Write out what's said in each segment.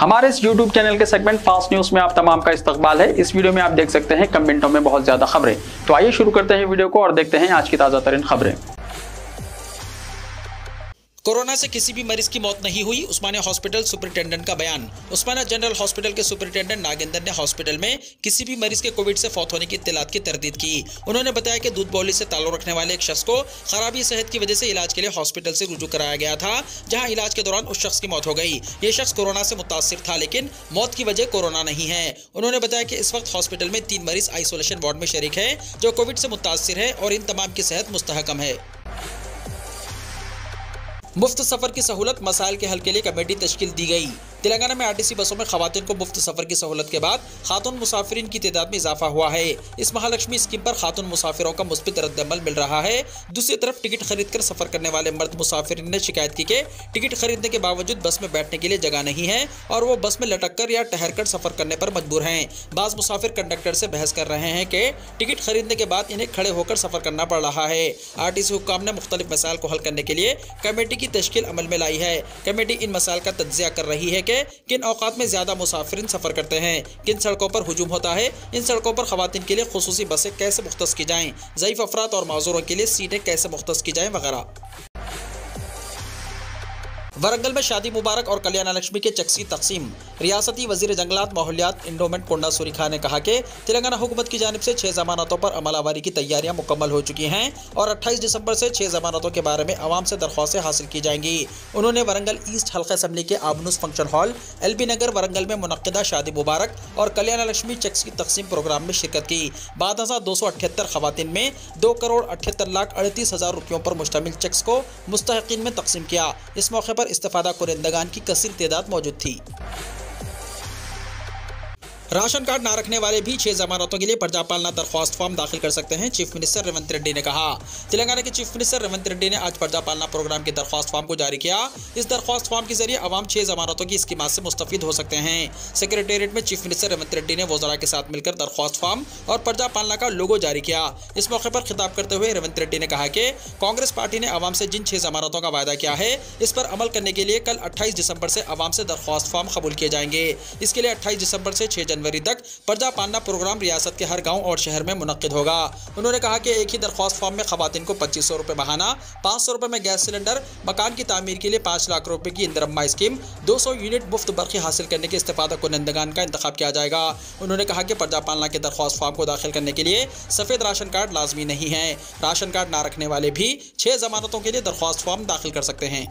हमारे इस YouTube channel के सेगमेंट फास्ट न्यूज में आप तमाम का इस्तकबाल है। इस वीडियो में आप देख सकते हैं कम मिनटों में बहुत ज्यादा खबरें। तो आइए शुरू करते हैं वीडियो को और देखते हैं आज की ताजा तरीन खबरें। कोरोना से किसी भी मरीज की मौत नहीं हुई, उस्मानिया हॉस्पिटल सुपरिटेंडेंट का बयान। उस्मानिया जनरल हॉस्पिटल के सुपरिटेंडेंट नागेंद्र ने हॉस्पिटल में किसी भी मरीज के कोविड से फौत होने की इत्तलात की तरदीद की। उन्होंने बताया कि दूध बौली से ताल्लुक रखने वाले एक शख्स को खराबी सेहत की वजह से इलाज के लिए हॉस्पिटल से रुजू कराया गया था, जहां इलाज के दौरान उस शख्स की मौत हो गई। ये शख्स कोरोना से मुतासिर था, लेकिन मौत की वजह कोरोना नहीं है। उन्होंने बताया कि इस वक्त हॉस्पिटल में 3 मरीज आइसोलेशन वार्ड में शरीक है जो कोविड से मुतासिर है और इन तमाम की सेहत मुस्तहकम है। मुफ्त सफर की सहूलत मसाइल के हल के लिए कमेटी तश्कील दी गई। तेलंगाना में आरटीसी बसों में खवातीन को मुफ्त सफर की सहूलत के बाद खातून मुसाफिरीन की तादाद में इजाफा हुआ है। इस महालक्ष्मी स्कीम पर खातून मुसाफिरों का मुस्बित रद्दअमल मिल रहा है। दूसरी तरफ टिकट खरीद कर सफर करने वाले मर्द मुसाफिरीन ने शिकायत की कि टिकट खरीदने के बावजूद बस में बैठने के लिए जगह नहीं है और वो बस में लटक कर या ठहर कर सफर करने पर मजबूर हैं। बाज मुसाफिर कंडक्टर से बहस कर रहे हैं कि टिकट खरीदने के बाद इन्हें खड़े होकर सफर करना पड़ रहा है। आरटीसी हुक्काम ने मुख्तलिफ मसाइल को हल करने के लिए कमेटी की तश्कील अमल में लाई है। कमेटी इन मसाइल का तज्जिया कर रही है कि किन औकात में ज्यादा मुसाफिरीन सफर करते हैं, किन सड़कों पर हुजूम होता है, इन सड़कों पर खवातीन के लिए खुसूसी बसें कैसे मुख्तस की जाएं, ज़ईफ अफराद और माजूरों के लिए सीटें कैसे मुख्तस की जाएं वगैरह। वरंगल में शादी मुबारक और कल्याण लक्ष्मी के चेक्स की तकसीम। रियासती वजीर जंगलात माहौलियात इंडोमेंट कोंडा सूरी खान ने कहा कि तेलंगाना हुकूमत की जानिब से 6 जमानतों पर अमलावरी की तैयारियां मुकम्मल हो चुकी हैं और 28 दिसंबर से 6 जमानतों के बारे में आवाम से दरख्वास्तें हासिल की जाएंगी। उन्होंने वरंगल ईस्ट हल्का असम्बली के आबनूस फंक्शन हॉल LB नगर वरंगल में मुनक्किदा शादी मुबारक और कल्याण लक्ष्मी चेक्स की तकसीम प्रोग्राम में शिरकत की। 12,278 खवातीन में 2,78,38,000 रुपयों पर मुश्तमिल चेक्स को मुस्तहकीन में तकसीम किया। इस मौके पर इस्तेफादा कुरिंदगान की कसीर तादाद मौजूद थी। राशन कार्ड ना रखने वाले भी 6 जमानतों के लिए पर्जा पालना दरख्वास्त फॉर्म दाखिल कर सकते हैं, चीफ मिनिस्टर रेवंत रेड्डी ने कहा। तेलंगाना के चीफ मिनिस्टर रेवंत रेड्डी ने आज पर्जा पालना प्रोग्राम के दरख्वास्त फॉर्म को जारी किया। इस दरख्वास्त फॉर्म के जरिए अवाम 6 जमानतों की स्कीमात से मुस्तफीद हो सकते हैं। सेक्रेटेरिएट में चीफ मिनिस्टर रेवंत रेड्डी ने वज़रा के साथ मिलकर दरख्वास्त फॉर्म और पर्जा पालना का लोगो जारी किया। इस मौके पर खिताब करते हुए रेवंत रेड्डी ने कहा कि कांग्रेस पार्टी ने अवाम से जिन 6 जमानतों का वायदा किया है, इस पर अमल करने के लिए कल 28 दिसंबर से अवाम से दरख्वास्त फॉर्म कबूल किए जाएंगे। इसके लिए 28 दिसंबर से 6 जनवरी तक पर्जा पालना प्रोग्राम रियासत के हर गांव और शहर में मुनक्किद होगा। उन्होंने कहा कि एक ही दरख्वास्त फॉर्म में खवातीन को 2500 रुपये बहाना, 500 रुपये में गैस सिलेंडर, मकान की तामीर के लिए 5 लाख रुपए की इंदिरम्मा स्कीम, 200 यूनिट मुफ्त बरक़ी हासिल करने के इस्तेफादा कुरिंदगान का इंतखाब किया जाएगा। उन्होंने कहा कि पर्जा पालना के दरख्वास्त फॉर्म को दाखिल करने के लिए सफ़ेद राशन कार्ड लाजमी नहीं है। राशन कार्ड ना रखने वाले भी 6 जमानतों के लिए दरख्वास्त फॉर्म दाखिल कर सकते हैं।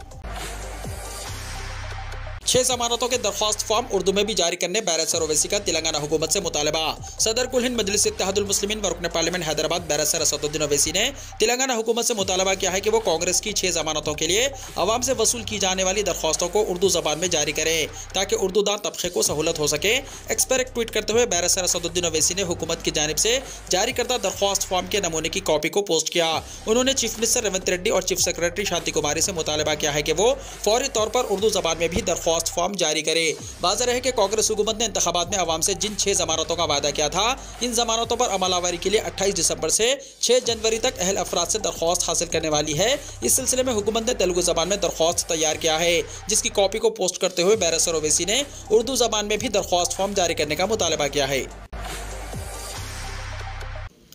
6 जमानतों के दरख्वास्त फॉर्म उर्दू में भी जारी करने बैरिस्टर ओवैसी का तेलंगाना हुकूमत से मुतालबा। सदर कुल हिंद मजलिस इत्तेहादुल मुस्लिमीन व रुकन पार्लियामेंट हैदराबाद बैरिस्टर असदुद्दीन ओवैसी ने तेलंगाना हुकूमत से मुतालबा किया है कि वो कांग्रेस की 6 जमानतों के लिए अवाम से वसूल की जाने वाली दरख्वास्तों को उर्दू जबान में जारी करे ताकि उर्दू दान तबके को सहूलत हो सके। एक्स पर एक ट्वीट करते हुए बैरिस्टर असदुद्दीन ओवैसी ने हुकूमत की जानिब से जारी करदा दरख्वास्त फॉर्म के नमूने की कॉपी को पोस्ट किया। उन्होंने चीफ मिनिस्टर रेवंत रेड्डी और चीफ सेक्रेटरी शांति कुमारी से मुतालबा किया है कि वो फौरी तौर पर उर्दू जबान में भी दरख्वास्त फॉर्म जारी करे। वाज़ेह है कि कांग्रेस हुकूमत ने इंतखाबात में अवाम से जिन 6 जमानतों का वादा किया था, इन जमानतों पर अमलावरी के लिए 28 दिसंबर से 6 जनवरी तक अहल अफराद से दरख्वास्त हासिल करने वाली है। इस सिलसिले में हुकूमत ने तेलुगु जबान में दरख्वास्त तैयार किया है, जिसकी कॉपी को पोस्ट करते हुए बैरिस्टर ओवैसी ने उर्दू जबान में भी दरख्वास्त फॉर्म जारी करने का मुतालबा किया है।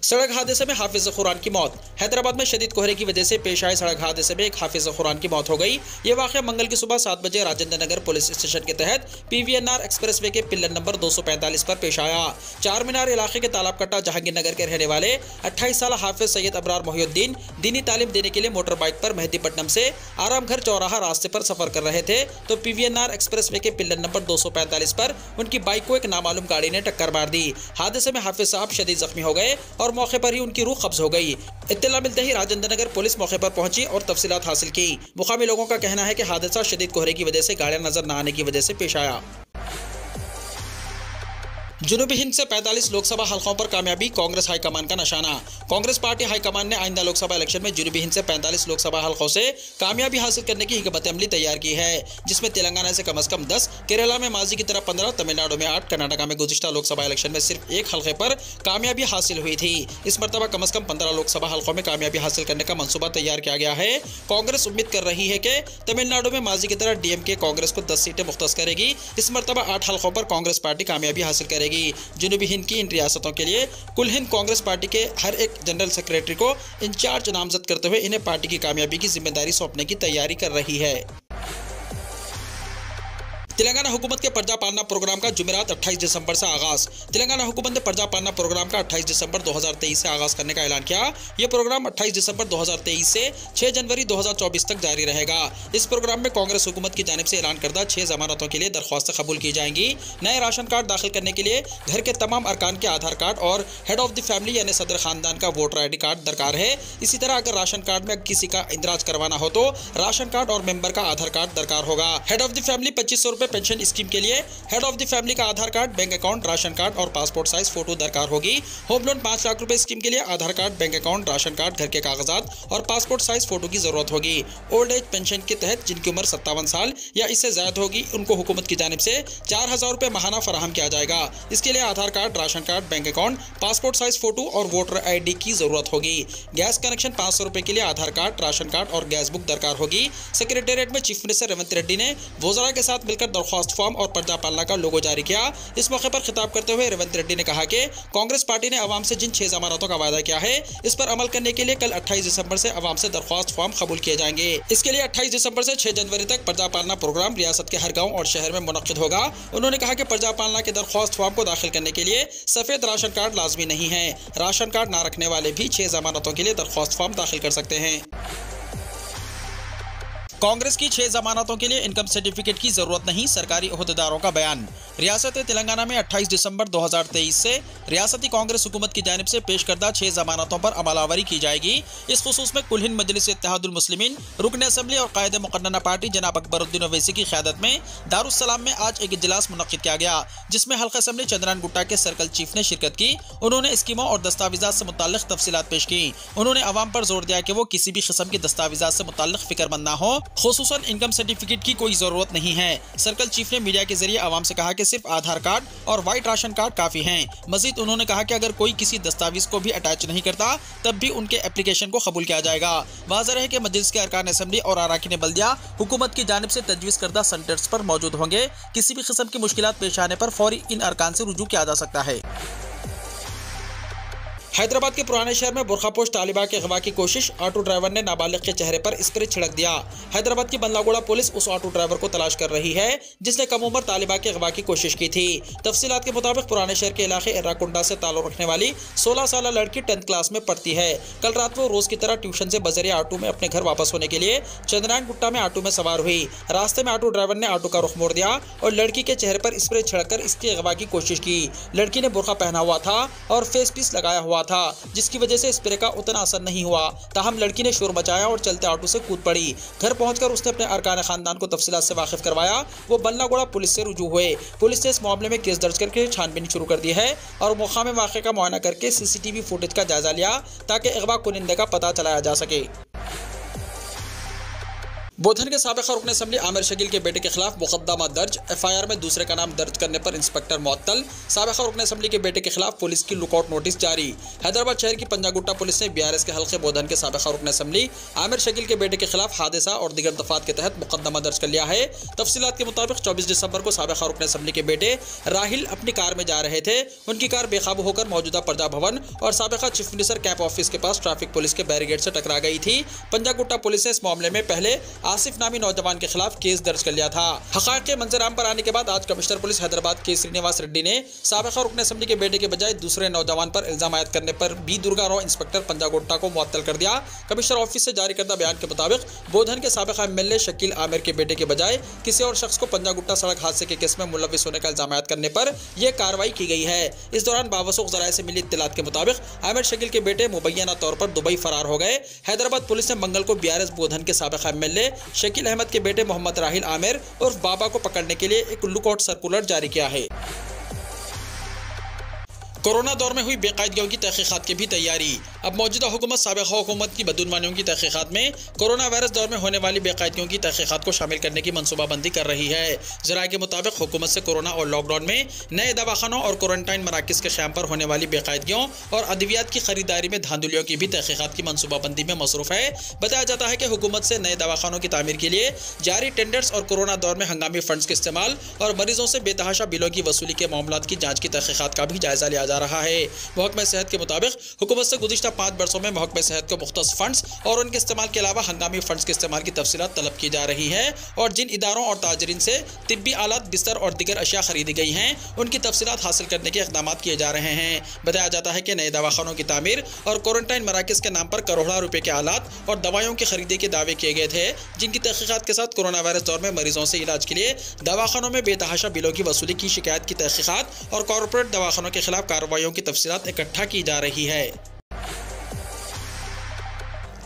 सड़क हादसे में हाफिज कुरान की मौत। हैदराबाद में शदीद कोहरे की वजह से पेश आए सड़क हादसे में एक हाफिज कुरान की मौत हो गई। ये वाक़या मंगल की सुबह 7 बजे राजेंद्र नगर पुलिस स्टेशन के तहत PVNR एक्सप्रेसवे के पिल्लर नंबर 245 पर पेश आया। 4 मीनार इलाके के तालाब कट्टा जहांगीर नगर के रहने वाले 28 साल हाफिज सैयद अबरार मोहिउद्दीन दीनी तालीम देने के लिए मोटर बाइक पर मेहदीपट्टनम से आराम घर चौराहा रास्ते पर सफर कर रहे थे तो PVNR एक्सप्रेसवे के पिल्लर नंबर 245 पर उनकी बाइक को एक नामालूम गाड़ी ने टक्कर मार दी। हादसे में हाफिज साहब शदीद जख्मी हो गए और मौके पर ही उनकी रूह कब्ज हो गई। इत्तला मिलते ही राजेंद्र नगर पुलिस मौके पर पहुंची और तफसीलात हासिल की। मुकामी लोगों का कहना है कि हादसा शदीद कोहरे की वजह से गाड़ियां नजर न आने की वजह से पेश आया। जुनूबी हिंद से 45 लोकसभा हलकों पर कामयाबी, कांग्रेस हाईकमान का निशाना। कांग्रेस पार्टी हाईकमान ने आइंदा लोकसभा इलेक्शन में जुनूबी हिंद से 45 लोकसभा हलकों से कामयाबी हासिल करने की हिकमत अमली तैयार की है, जिसमें तेलंगाना से कम 10, केरला में माजी की तरह 15, तमिलनाडु में 8, कर्नाटका में गुज़िश्ता लोकसभा इलेक्शन में सिर्फ एक हलके पर कामयाबी हासिल हुई थी। इस मरतबा कम 15 लोकसभा हलकों में कामयाबी हासिल करने का मंसूबा तैयार किया गया है। कांग्रेस उम्मीद कर रही है कि तमिलनाडु में माजी की तरह डीएमके कांग्रेस को 10 सीटें मुख्तस करेगी। इस मरतबा 8 हलकों पर कांग्रेस पार्टी कामयाबी हासिल करेगी। जुनूबी हिंद की इन रियासतों के लिए कुल हिंद कांग्रेस पार्टी के हर एक जनरल सेक्रेटरी को इंचार्ज नामजद करते हुए इन्हें पार्टी की कामयाबी की जिम्मेदारी सौंपने की तैयारी कर रही है। तेलंगाना हुकूमत के प्रजा पालना प्रोग्राम का जुमेरात 28 दिसंबर से आगाज। तेलंगाना हुकूमत ने प्रजा पालना प्रोग्राम का 28 दिसंबर 2023 से आगाज करने का ऐलान किया। यह प्रोग्राम 28 दिसंबर 2023 से 6 जनवरी 2024 तक जारी रहेगा। इस प्रोग्राम में कांग्रेस हुकूमत की जानिब से ऐलान करदा 6 जमानतों के लिए दरख्वास्तें कबूल की जाएंगी। नए राशन कार्ड दाखिल करने के लिए घर के तमाम अरकान के आधार कार्ड और हेड ऑफ द फैमिली यानी सदर खानदान का वोटर ID कार्ड दरकार है। इसी तरह अगर राशन कार्ड में किसी का इंदराज करवाना हो तो राशन कार्ड और मेंबर का आधार कार्ड दरकार होगा। हेड ऑफ द फैमिली 2500 रुपए पेंशन स्कीम के लिए हेड ऑफ द फैमिली का Aadhaar card, bank account, ration card और पासपोर्ट साइज फोटो दरकार होगी। होम लोन 5 लाख रुपए स्कीम के लिए Aadhaar card, bank account, ration card, घर के कागजात और पासपोर्ट साइज फोटो की जरूरत होगी। ओल्ड एज पेंशन के तहत जिनकी उम्र 57 साल या इससे ज्यादा होगी उनको हुकूमत की जानिब से 4000 रुपए माहाना फराहम किया जाएगा। इसके लिए Aadhaar card, ration card, bank account, passport size photo और वोटर ID की जरूरत होगी। गैस कनेक्शन 500 रुपए के लिए आधार कार्ड, राशन कार्ड और गैस बुक दरकार होगी। सेक्रेटेरिएट में चीफ मिनिस्टर रेवंत रेड्डी ने वज़रा के साथ मिलकर दरख्वास्त फॉर्म और प्रजा पालना का लोगो जारी किया। इस मौके पर खिताब करते हुए रेवंत रेड्डी ने कहा कि कांग्रेस पार्टी ने अवाम से जिन 6 जमानतों का वादा किया है इस पर अमल करने के लिए कल 28 दिसंबर से अवाम से दरख्वास्त फॉर्म कबूल किए जाएंगे। इसके लिए 28 दिसंबर से 6 जनवरी तक प्रजा पालना प्रोग्राम रियासत के हर गाँव और शहर में मुनक्किद होगा। उन्होंने कहा कि प्रजा पालना के दरख्वास्त फॉर्म को दाखिल करने के लिए सफेद राशन कार्ड लाजमी नहीं है। राशन कार्ड ना रखने वाले भी 6 जमानतों के लिए दरख्वास्त फॉर्म दाखिल कर सकते हैं। कांग्रेस की 6 जमानतों के लिए इनकम सर्टिफिकेट की जरूरत नहीं, सरकारी ओहदेदारों का बयान। रियासत तेलंगाना में 28 दिसंबर 2023 से रियासती कांग्रेस हुकूमत की जानिब से पेश करदा 6 जमानतों पर अमलावरी की जाएगी। इस खुसूस में कुल हिंद मजलिस इत्तेहादुल मुस्लिमीन, रुकन असम्बली और कायदे मुकन्नना पार्टी जनाब अकबरुद्दीन ओवैसी की क़यादत में दारुस्सलाम में आज एक इजलास मुनक्किद किया गया, जिसमें हल्का असम्बली चंद्रान गुट्टा के सर्कल चीफ ने शिरकत की। उन्होंने स्कीमों और दस्तावेजात से मुताल्लिक़ तफसीलात पेश की। उन्होंने अवाम पर जोर दिया कि वो किसी भी किस्म की दस्तावेजात से मुताल्लिक़ फिक्रमंद ना हो, खुसूसन इनकम सर्टिफिकेट की कोई जरूरत नहीं है। सर्कल चीफ ने मीडिया के जरिए आवाम से कहा कि सिर्फ आधार कार्ड और वाइट राशन कार्ड काफी हैं। मजीद उन्होंने कहा कि अगर कोई किसी दस्तावेज को भी अटैच नहीं करता तब भी उनके एप्लीकेशन को कबूल किया जाएगा। वाज़ेह है कि मजलिस के अरकान असम्बली और अराकीन बल्दिया हुकूमत की जानिब से तजवीज़ करदा सेंटर्स पर मौजूद होंगे। किसी भी किस्म की मुश्किलात पेश आने पर फौरी इन अरकान से रुजू किया जा सकता है। हैदराबाद के पुराने शहर में बुरखापोश तालिबा के अगवा की कोशिश, ऑटो ड्राइवर ने नाबालिग के चेहरे पर स्प्रे छिड़क दिया। हैदराबाद की बंदलागोड़ा पुलिस उस ऑटो ड्राइवर को तलाश कर रही है जिसने कम उम्र तालिबा के अगवा की कोशिश की थी। तफसीलात के मुताबिक पुराने शहर के इलाके एर्राकुंडा से ताल्लुक रखने वाली 16 साल लड़की 10th क्लास में पढ़ती है। कल रात वो रोज की तरह ट्यूशन से बजरिया ऑटो में अपने घर वापस होने के लिए चंद्रायन गुट्टा में ऑटो में सवार हुई। रास्ते में ऑटो ड्राइवर ने ऑटो का रुख मोड़ दिया और लड़की के चेहरे पर स्प्रे छिड़ककर इसकी अगवा की कोशिश की। लड़की ने बुर्का पहना हुआ था और फेस पीस लगाया हुआ था, जिसकी वजह से स्प्रे का उतना असर नहीं हुआ। ताहम लड़की ने शोर मचाया और चलते ऑटो से कूद पड़ी। घर पहुंचकर उसने अपने अरकान खानदान को तफसीलात से वाकिफ करवाया। वो बल्लागोड़ा पुलिस से रुजू हुए। पुलिस ने इस मामले में केस दर्ज करके छानबीन शुरू कर दी है और मौका में वाक़े का मुआयना करके CCTV फुटेज का जायजा लिया ताकि अगवा कुनिंदे का पता चलाया जा सके। बोधन के साबिक़ रुकन असम्बली आमिर शकील के बेटे के खिलाफ मुकदमा दर्ज, FIR में दूसरे का नाम दर्ज करने पर इंस्पेक्टर मुअत्तल। साबिक़ रुकन असम्बली के बेटे के खिलाफ पुलिस की लुकआउट नोटिस जारी। हैदराबाद शहर की पंजागुट्टा पुलिस ने BRS के हल्के बोधन के साबिक़ रुकन असम्बली आमिर शकील के बेटे के खिलाफ हादसा और दीगर दफात के तहत मुकदमा दर्ज कर लिया है। तफसीलात के मुताबिक 24 दिसंबर को साबिक़ रुकन असम्बली के बेटे राहिल अपनी कार में जा रहे थे। उनकी कार बेकाबू होकर मौजूदा प्रजा भवन और साबिक़ चीफ मिनिस्टर कैंप ऑफिस के पास ट्रैफिक पुलिस के बैरिकेड से टकरा गई थी। पंजागुट्टा पुलिस ने इस मामले में पहले आसिफ नामी नौजवान के खिलाफ केस दर्ज कर लिया था। हक़ाइक़ के मंजर-आम पर आने के बाद आज कमिश्नर पुलिस हैदराबाद के श्रीनिवास रेड्डी ने साबिक़ रुकन असम्बली के बेटे के बजाय दूसरे नौजवान पर इल्जाम आयद करने पर बी दुर्गा राव इंस्पेक्टर पंजागुट्टा को मुअत्तल कर दिया। कमिश्नर ऑफिस से जारी करदा बयान के मुताबिक बोधन के साबिक़ MLA शकील आमिर के बेटे के बजाय किसी और शख्स को पंजागुट्टा सड़क हादसे के केस में मुलव्विस होने का इल्जाम आयद करने पर यह कार्रवाई की गई है। इस दौरान बावसूख ज़राए से मिली इत्तलात के मुताबिक आमिर शकील के बेटे मुबैना तौर पर दुबई फरार हो गए। हैदराबाद पुलिस ने मंगल को BRS बोधन के साबिक़ MLA शकील अहमद के बेटे मोहम्मद राहिल आमिर उर्फ बाबा को पकड़ने के लिए एक लुकआउट सर्कुलर जारी किया है। कोरोना दौर में हुई बेकायदगियों की तहकीकात की भी तैयारी। अब मौजूदा हुकूमत साबिक़ा हुकूमत की बदगुमानियों की तहकीकात में कोरोना वायरस दौर में होने वाली बेकायदगियों की तहकीकात को शामिल करने की मनसूबाबंदी कर रही है। ज़राए के मुताबिक हुकूमत से कोरोना और लॉकडाउन में नए दवाखानों और क्वारंटाइन मराकज़ के क़याम पर होने वाली बेकायदगियों और अद्वियात की खरीदारी में धांधलियों की भी तहकीकात की मनसूबाबंदी में मसरूफ़ है। बताया जाता है कि हुकूमत से नए दवाखानों की तामीर के लिए जारी टेंडर्स और कोरोना दौर में हंगामी फंड्स के इस्तेमाल और मरीजों से बेतहाशा बिलों की वसूली के मामलात की जाँच की तहकीकात का भी जायजा लिया जा रहा है। महकमा सेहत के मुताबिक हुकूमत से गुज़िश्ता 5 वर्षों में महकमा सेहत को मुख्तस फंड्स और उनके इस्तेमाल के अलावा हंगामी फंड्स के इस्तेमाल की तफसीलात तलब की जा रही है और जिन इदारों और ताजरीन से तिब्बी आलात, बिस्तर और दीगर अशिया खरीदी गई हैं उनकी तफसीलात हासिल करने के इक़दाम किए जा रहे हैं। बताया जाता है कि नए दवाखानों की तामीर और क्वारंटाइन मराकज़ के नाम पर करोड़ों रुपए के आलात और दवाइयों की खरीदी के दावे किए गए थे, जिनकी तहकीकात के साथ कोरोना वायरस दौर में मरीजों से इलाज के लिए दवाखानों में बेतहाशा बिलों की वसूली की शिकायत की तहकीकात और कॉर्पोरेट दवाखानों के खिलाफ कार्रवाइयों की तफसीलात इकट्ठा की जा रही है।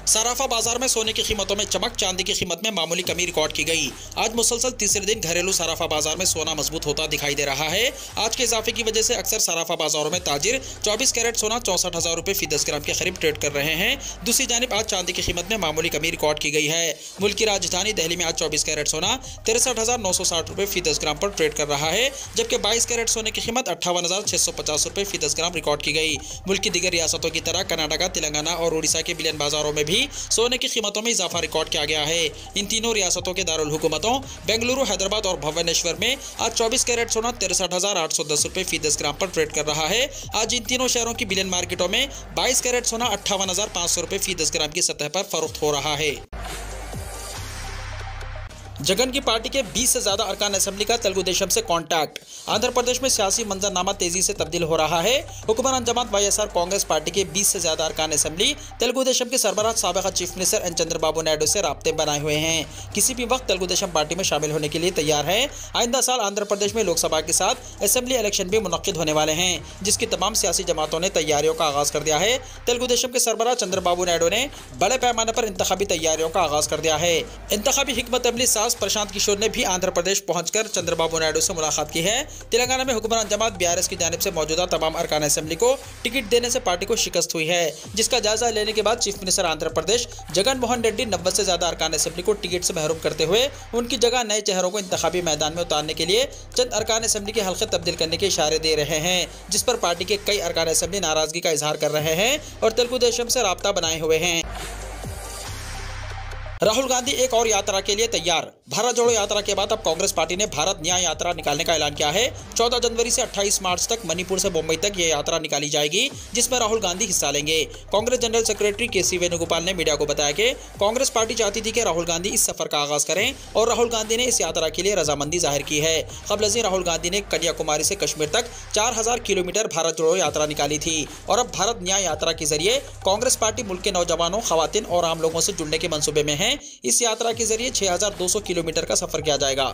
सराफा बाजार में सोने की कीमतों में चमक, चांदी की कीमत में मामूली कमी रिकॉर्ड की गई। आज मुसलसल तीसरे दिन घरेलू सराफा बाजार में सोना मजबूत होता दिखाई दे रहा है। आज के इजाफे की वजह से अक्सर सराफा बाजारों में ताजिर 24 कैरेट सोना 64,000 रुपये फी 10 ग्राम के करीब ट्रेड कर रहे हैं। दूसरी जानिब आज चांदी की कीमत में मामूली कमी रिकॉर्ड की गई है। मुल्क की राजधानी दिल्ली में आज 24 कैरेट सोना 63,960 रुपये फी 10 ग्राम पर ट्रेड कर रहा है, जबकि 22 कैरेट सोने की कीमत 58,650 रुपये फी 10 ग्राम रिकॉर्ड की गई। मुल्क की दीगर रियासतों की तरह कर्नाटका, तेलंगाना और उड़ीसा के बिलियन बाजारों में भी सोने की कीमतों में इजाफा रिकॉर्ड किया गया है। इन तीनों रियासतों के दारुल हुकूमतों बेंगलुरु, हैदराबाद और भुवनेश्वर में आज 24 कैरेट सोना 63,810 रुपये फी 10 ग्राम पर ट्रेड कर रहा है। आज इन तीनों शहरों की बिलियन मार्केटों में 22 कैरेट सोना 58,500 रुपये फी 10 ग्राम की सतह पर फरोख्त हो रहा है। जगन की पार्टी के 20 से ज्यादा अरकान असेंबली का तेलुगु देशम से कॉन्टैक्ट। आंध्र प्रदेश में सियासी मंजरनामा तेजी से तब्दील हो रहा है। हुकूमरान जमात वाईएसआर कांग्रेस पार्टी के 20 से ज्यादा अरकान असेंबली तेलुगु देशम के सरबराह साबिक़ा chief minister N Chandrababu Naidu से राब्ते बनाए हुए हैं। किसी भी वक्त तेलुगु देशम पार्टी में शामिल होने के लिए तैयार है। आइंदा साल आंध्र प्रदेश में लोकसभा के साथ असेंबली इलेक्शन भी मुनक्किद होने वाले हैं, जिसकी तमाम सियासी जमातों ने तैयारियों का आगाज कर दिया है। तेलुगु देशम के सरबराह चंद्रबाबू नायडू ने बड़े पैमाने पर इंतखाबी तैयारियों का आगाज कर दिया है। इंतखाबी हिकमत अमली साज प्रशांत किशोर ने भी आंध्र प्रदेश पहुंचकर चंद्रबाबू नायडू से मुलाकात की है। तेलंगाना में हुकूमरान जमात बीआरएस की जानिब से मौजूदा तमाम अरकान असेंबली को टिकट देने से पार्टी को शिकस्त हुई है, जिसका जायजा लेने के बाद चीफ मिनिस्टर आंध्र प्रदेश जगन मोहन रेड्डी 90 से ज्यादा अरकान असेंबली को टिकट से महरूम करते हुए उनकी जगह नए चेहरों को इंतखाबी मैदान में उतारने के लिए चंद अरकान असेंबली के हल्के तब्दील करने के इशारे दे रहे हैं, जिस पर पार्टी के कई अरकान असेंबली नाराजगी का इजहार कर रहे हैं और तेलुगु देशम से राब्ता बनाए हुए हैं। राहुल गांधी एक और यात्रा के लिए तैयार। भारत जोड़ो यात्रा के बाद अब कांग्रेस पार्टी ने भारत न्याय यात्रा निकालने का ऐलान किया है। 14 जनवरी से 28 मार्च तक मणिपुर से मुंबई तक ये यात्रा निकाली जाएगी, जिसमें राहुल गांधी हिस्सा लेंगे। कांग्रेस जनरल सेक्रेटरी केसी वेणुगोपाल ने मीडिया को बताया कि कांग्रेस पार्टी चाहती थी कि राहुल गांधी इस सफर का आगाज करें और राहुल गांधी ने इस यात्रा के लिए रजामंदी जाहिर की है। कबल राहुल गांधी ने कन्याकुमारी से कश्मीर तक 4000 किलोमीटर भारत जोड़ो यात्रा निकाली थी और अब भारत न्याय यात्रा के जरिए कांग्रेस पार्टी मुल्क के नौजवानों, खवातीन और आम लोगों से जुड़ने के मंसूबे में है। इस यात्रा के जरिए 6200 किलोमीटर का सफर किया जाएगा।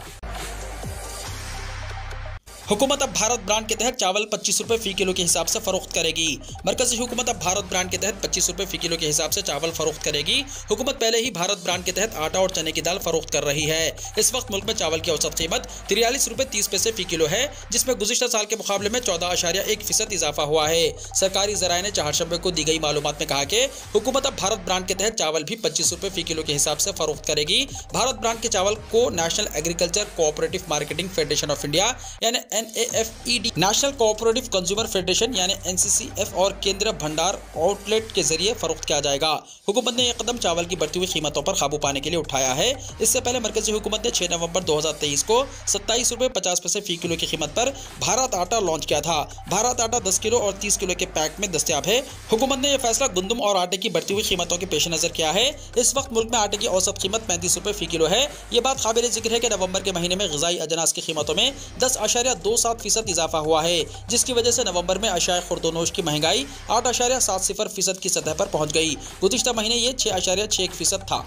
हुकूमत अब भारत ब्रांड के तहत चावल 25 रुपये फी किलो के हिसाब से फरोख्त करेगी। मरकजी हुकूमत अब भारत ब्रांड के तहत 25 रुपये फी किलो के हिसाब से चावल फरोख्त करेगी। हुकूमत पहले ही भारत ब्रांड के तहत आटा और चने की दाल फरोख्त कर रही है। इस वक्त मुल्क में चावल की औसत कीमत 43 रुपये 30 पैसे फी किलो है, जिसमें गुज़िश्ता साल के मुकाबले में 14.1% इजाफा हुआ है। सरकारी ज़राए ने चारशंबे को दी गई मालूमात में कहा कि हुकूमत अब भारत ब्रांड के तहत चावल भी 25 रुपये फी किलो के हिसाब से फरोख्त करेगी। भारत ब्रांड के चावल को national agriculture cooperative marketing federation of India यानी NAFED, national cooperative consumer federation यानी NCCF और केंद्रीय भंडार आउटलेट के जरिए फरोख्त किया जाएगा। हुकूमत ने यह कदम चावल की बढ़ती हुई कीमतों पर काबू पाने के लिए उठाया है। इससे पहले मरकजी हुकूमत ने 6 नवंबर 2023 को 27 रुपये 50 पैसे फी किलो की कीमत पर भारत आटा लॉन्च किया था। भारत आटा 10 किलो और 30 किलो के पैक में दस्तयाब है। हुकूमत ने यह फैसला गुंदम और आटे की बढ़ती हुई कीमतों के पेश नजर किया है। इस वक्त मुल्क में आटे की औसत कीमत 35 रुपये फी किलो है। ये बात काबिल जिक्र है कि नवंबर के महीने में ग़िज़ाई अजनास की कीमतों में 10.27% इजाफा हुआ है, जिसकी वजह से नवंबर में अशाए खुर्दोनोश की महंगाई 8.70% की सतह पर पहुंच गई। गुज़िश्ता महीने ये 6.61% था।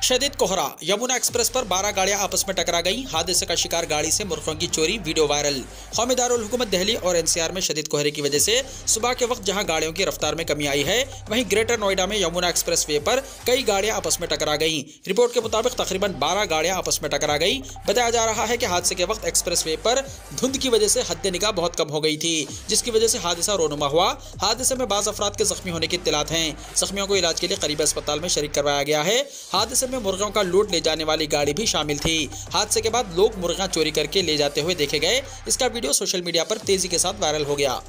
शदीद कोहरा, यमुना एक्सप्रेस पर 12 गाड़ियां आपस में टकरा गईं। हादसे का शिकार गाड़ी से मुर्गियों की चोरी, वीडियो वायरल। कौमी दारुल हुकूमत दिल्ली और एनसीआर में शदीद कोहरे की वजह से सुबह के वक्त जहां गाड़ियों की रफ्तार में कमी आई है, वहीं ग्रेटर नोएडा में यमुना एक्सप्रेस वे पर कई गाड़ियां आपस में टकरा गईं। रिपोर्ट के मुताबिक तकरीबन 12 गाड़ियां आपस में टकरा गई। बताया जा रहा है कि हादसे के वक्त एक्सप्रेस वे पर धुंध की वजह से हद निगाह बहुत कम हो गई थी, जिसकी वजह से हादसा रोनुमा हुआ। हादसे में बाज़ अफराद के जख्मी होने की इत्तलात हैं। जख्मियों को इलाज के लिए करीबी अस्पताल में शरीक करवाया गया है। हादसे में मुर्गियों का लूट ले जाने वाली गाड़ी भी शामिल थी। हादसे के बाद लोग मुर्गियां चोरी करके ले जाते हुए देखे गए। इसका वीडियो सोशल मीडिया पर तेजी के साथ वायरल हो गया।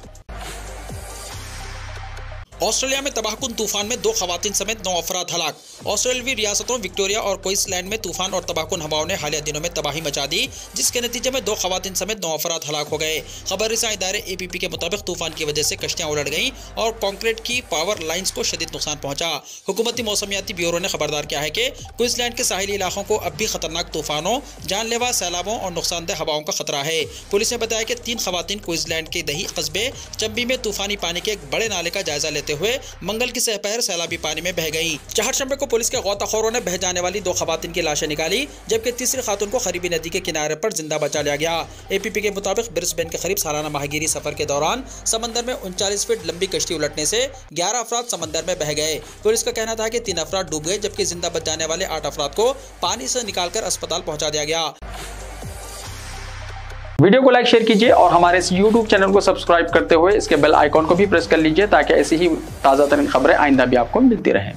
ऑस्ट्रेलिया में तबाहकुन तूफान में 2 खवातीन समेत 9 अफराद हलाक। ऑस्ट्रेलियावी रियासतों विक्टोरिया और क्वींसलैंड में तूफान और तबाहकुन हवाओं ने हालिया दिनों में तबाही मचा दी, जिसके नतीजे में 2 खवातीन समेत 9 अफराद हलाक हो गए। खबर रसां इदारे APP के मुताबिक तूफान की वजह से कश्तियां उलट गईं और कंक्रीट की पावर लाइन्स को शदीद नुकसान पहुंचा। हुकूमती मौसमियाती ब्यूरो ने खबरदार किया है कि क्वींसलैंड के साहिली इलाकों को अब भी खतरनाक तूफानों, जानलेवा सैलाबों और नुकसानदेह हवाओं का खतरा है। पुलिस ने बताया कि 3 खवातीन क्वींसलैंड के दही कस्बे चंबी में तूफानी पानी के एक बड़े नाले का जायजा लेते हुए मंगल की सहपहर सैलाबी पानी में बह गई। चहरशंबे को पुलिस के गौताखोरों ने बह जाने वाली 2 खवातीन की लाशें निकाली, जबकि तीसरी खातून को करीबी नदी के किनारे पर जिंदा बचा लिया गया। APP के मुताबिक ब्रिस्बेन के करीब सालाना माहीगीरी सफर के दौरान समंदर में 39 फीट लंबी कश्ती उलटने से 11 अफराद समंदर में बह गए। पुलिस का कहना था कि 3 अफराद डूब गए, जबकि जिंदा बच जाने वाले 8 अफराद को पानी से निकालकर अस्पताल पहुंचा दिया गया। वीडियो को लाइक शेयर कीजिए और हमारे इस YouTube चैनल को सब्सक्राइब करते हुए इसके बेल आइकॉन को भी प्रेस कर लीजिए, ताकि ऐसी ही ताज़ा तरीन खबरें आइंदा भी आपको मिलती रहें।